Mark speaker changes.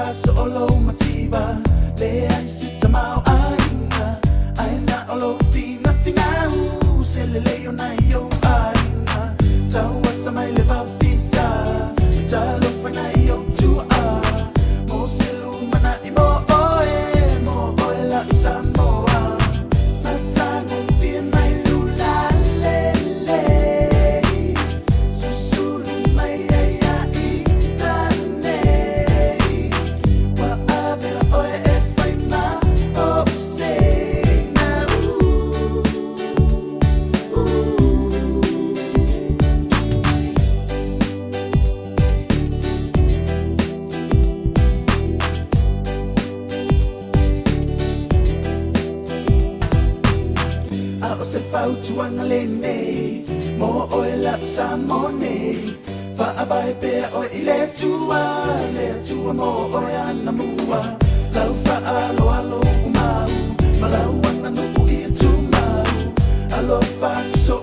Speaker 1: fa solo mativa le ai sita mau aina olo fi nothing au se le leo na yo aina tawa sama le va fita talo fa na yo tu mo se lu mana I mo oe la Samoa matano fi mai lula le susulu mai ya itane wa ave oe e fai ma o se na o se fau tuanga le nei mo oe la Samone fa avai pe o I le tua mo oe ana mua lau fa alo umau ma lau ana no I tu mau alo fa so